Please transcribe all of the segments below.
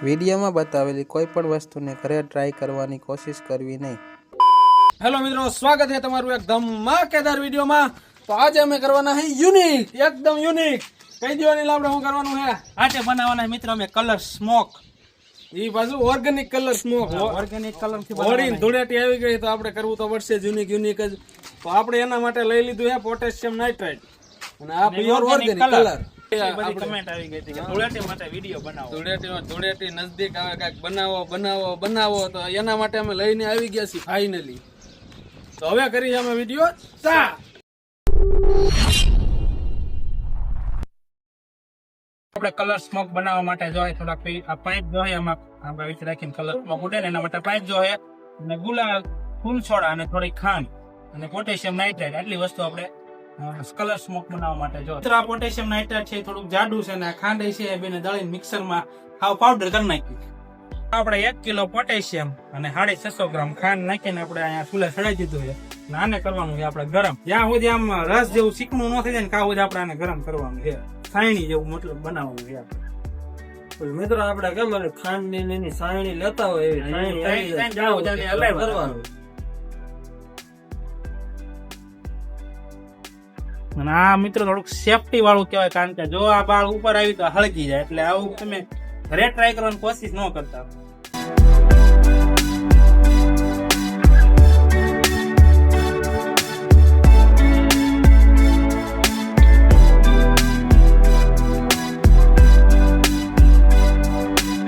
વિડીયોમાં બતાવેલી કોઈ પણ વસ્તુને ઘરે ટ્રાય કરવાની કોશિશ કરવી નહીં. હેલો મિત્રો, સ્વાગત છે તમારું એક ધમાકેદાર વિડીયોમાં. તો આજે અમે કરવાના છે યુનિક, એકદમ યુનિક. કઈ દેવાની આપણે શું કરવાનું છે? આજે બનાવવાના મિત્રો અમે કલર સ્મોક. ઈ પાછું organic colour smoke. Organic colour થી હોળી ધૂળેટી આવી ગઈ તો આપણે કરવું તો પડશે યુનિક યુનિક જ. તો આપણે એના માટે લઈ લીધું છે પોટેશિયમ નાઇટ્રેટ અને આ પ્યોર ઓર્ગેનિક કલર. બધી કમેન્ટ આવી ગઈ હતી કે ધૂળેટી માટે વિડીયો બનાવો. ધૂળેટી નજદીક આવે, કાંઈક બનાવો તો એના માટે અમે લઈને આવી ગયા છીએ ફાઇનલી. તો હવે કરીએ અમે વિડીયો સ્ટાર્ટ. આપણે કલર સ્મોક બનાવવા માટે જોઈએ થોડાક આ પાઇપ જોઈએ, આમાં આપણે વિચ રાખીને કલર સ્મોક ઉડે ને એના માટે પાઇપ જોઈએ, અને ગુલાલ, ફૂલ સોડા અને થોડી ખાંડ અને પોટેશિયમ નાઇટ્રેટ, આટલી વસ્તુ આપણે કલર સ્મોક બનાવવા માટે જોઈએ. આ પોટેશિયમ નાઇટ્રેટ છે થોડુંક જાડું છે અને આ ખાંડ છે એ બેને દળીને મિક્સરમાં હાવ પાવડર કરી નાખ્યું. આપણે 1 કિલો પોટેશિયમ અને 650 ગ્રામ ખાંડ નાખીને આપણે અહીંયા ચૂલે સડાઈ દીધું છે. અને આને કરવાનું છે આપણે ગરમ. જ્યાં સુધી આમ રસ જેવું ચીકણું ન થઈ જાય ને ત્યાં સુધી આપણે આને ગરમ કરવાનું છે. સાયણી જેવું મતલબ બનાવવાનું છે આપણે. મિત્રો આપણે કેમ ખાંડ ની સાયણી લેતા હોય એવી કરવાનું. અને આ મિત્રો થોડુંક સેફટી વાળું કહેવાય, કારણ કે જો આ બાળ ઉપર આવી તો હળગી જાય, એટલે આવું તમે ઘરે ટ્રાય કરવાની કોશિશ ન કરતા.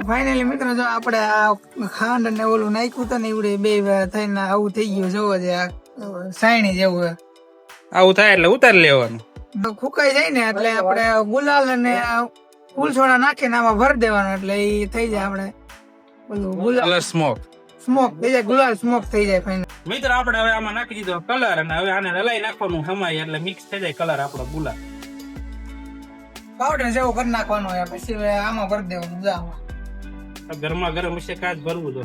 ફાઇનલી મિત્રો જો આપણે આ ખાંડ ને ઓલું નાખ્યું હતું ને એવડે બે થઈને આવું થઈ ગયું. જોવો છે આ સાયણી જેવું આવું થાય એટલે ઉતારી લેવાનું. ફૂકાઈ જાય ને એટલે આપણે ગુલાલ અને ફૂલ સોડા નાખીને આમાં ભરી દેવાનું એટલે એ થઈ જાય. આપણે ઓલું ગુલાલ સ્મોક થઈ જાય, ગુલાલ સ્મોક થઈ જાય ફાઇનલ. મિત્રો આપણે હવે આમાં નાખી દીધો કલર અને હવે આને હલાઈ નાખવાનું હમાય એટલે મિક્સ થઈ જાય કલર આપણો ગુલાલ. પાવડર જેવું કરી નાખવાનું હોય પછી આમાં ભરી દેવાનું. જામાં ગરમા ગરમ હશે કાચ ભરવું તો.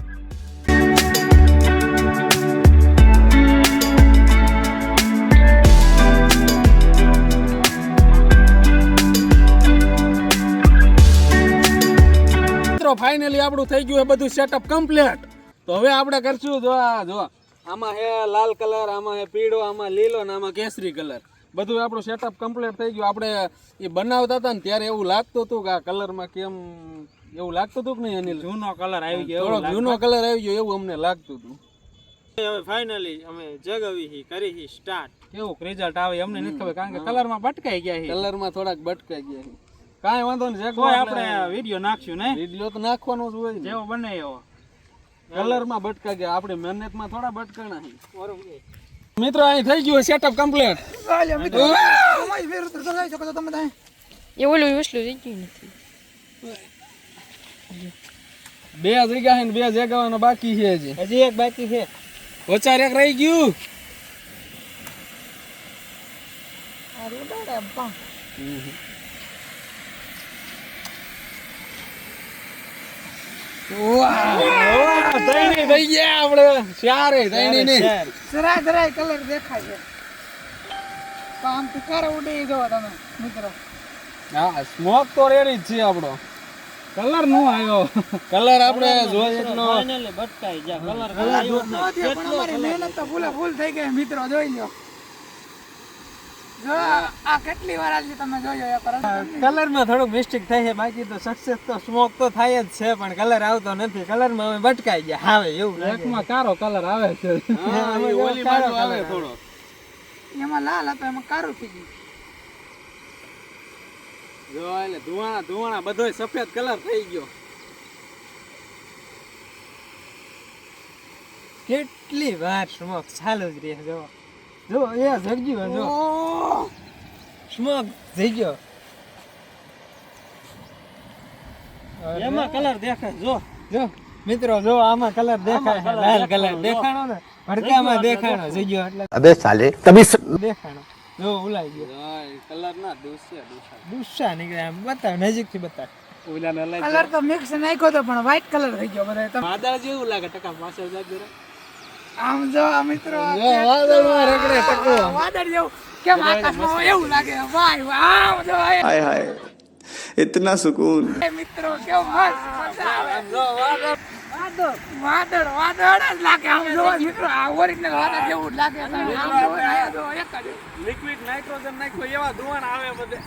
ફાઇનલી આપણું થઈ ગયું બધું સેટઅપ કમ્પ્લીટ. તો હવે આપણે કરશું જો આમાં હે લાલ કલર, આમાં હે પીળો, આમાં લીલો અને આમાં કેસરી કલર. બધું આપણું સેટઅપ કમ્પ્લીટ થઈ ગયું. આપણે એ બનાવતા હતા ને ત્યારે એવું લાગતું હતું કે આ કલરમાં કેમ એવું લાગતું હતું કે નહીં અનિલ? જૂનો કલર આવી ગયો, થોડો જૂનો કલર આવી ગયો એવું અમને લાગતું હતું. હવે ફાઇનલી અમે જગાવી કરી સ્ટાર્ટ. કેવું રિઝલ્ટ આવે અમને નથી ખબર, કારણ કે કલરમાં ભટકાઈ ગયા છે. કલરમાં થોડાક ભટકાઈ ગયા છે. કાંઈ વાંધો નહીં, કોઈ આપણે વિડીયો નાખશું ને, વિડીયો તો નાખવાનો જ હોય ને. જેવો બને એવો. કલરમાં ભટકા ગયા, આપણે મહેનતમાં થોડા ભટકાણા છે. મિત્રો અહીં થઈ ગયું સેટઅપ કમ્પ્લીટ. એ ઓલું વસલું થઈ ગયું નથી. 2 જગ્યા છે ને 2 જગાવાનો બાકી છે. હજી એક બાકી છે. ઓચાર એક રહી ગયું. તૈણી થઈ ગયા આપણે. ચારે તૈણી ને જરાય કલર દેખાય છે. તો આમ પિકાર ઉડી જો તમે મિત્રો. હા, સ્મોક તો રેડી જ છે આપણો. કલર નો આવ્યો. કલર આપણે જોઈએ એટલો ફાઇનલી ભટકાઈ જા. કલર પણ અમારી મહેનત તો ફૂલ થઈ ગઈ મિત્રો. જોઈ લો જો આ કેટલી વાર આજે તમે જોયો કલર માં થોડુંક મિસ્ટેક થઈ છે, બાકી તો સક્સેસ તો સ્મોક તો થાય જ છે, પણ કલર આવતો નથી. કલર માં અમે ભટકાઈ ગયા. આવે એવું એકમાં કારો કલર આવે છે. ઓલી બાજુ આવે થોડો. એમાં લાલ હતો એમાં કારું થઈ ગયું. જો એટલે ધુવાણા બધોય સફેદ કલર થઈ ગયો. કેટલી વાર સ્મોક ચાલુ જ રહે. જો એ જગ્યું જો સ્મોક થઈ ગયો. એમાં કલર દેખાય. જો મિત્રો જો આમાં કલર દેખાય, લાલ કલર દેખાણો ને ભડકામાં દેખાણો જગ્યો એટલે અબે સાલે તभी દેખાણો. જો ઉલાઈ ગયો કલર ના દુસ્સા નીકળ્યા. આમ બતાવ, નજીક થી બતાવ. કલર તો મિક્સ નાખ્યો તો પણ વ્હાઈટ કલર થઈ ગયો બધા. વાદળ જેવું લાગે. ટકા પાછળ જાજો. આમ જો મિત્રો વાદળમાં રગડે ટકો. વાદળ જેવું કેમ આકાશમાં હોય એવું લાગે. વાહ વાહ જો हाय हाय इतना सुकून। એ મિત્રો કેવો મસ્ત મજા આવે. વાદળ વાદળ જ લાગે આમ જો મિત્રો, આ ઓરિજિનલ વાદળ જેવું જ લાગે. આમ જો આયા જો એક જ. લિક્વિડ નાઇટ્રોજન નાખ્યો એવા ધુવાણ આવે બધે.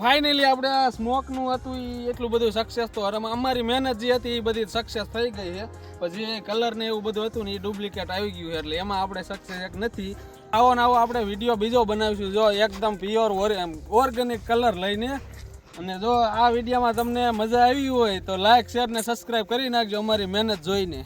ફાઇનલી આપણે આ સ્મોક નું હતું ઈ એટલું બધું સક્સેસ તો અમારી મહેનત જે હતી એ બધી સક્સેસ થઈ ગઈ છે. પછી જે કલર ને એવું બધું હતું ને એ ડુપ્લિકેટ આવી ગયું છે એટલે એમાં આપણે સક્સેસ એક નથી. આવો ને આવો આપણે વિડીયો બીજો બનાવીશું જો એકદમ પ્યોર ઓર્ગેનિક કલર લઈને. અને જો આ વિડીયોમાં તમને મજા આવી હોય તો લાઈક શેર ને સબસ્ક્રાઈબ કરી નાખજો અમારી મહેનત જોઈને.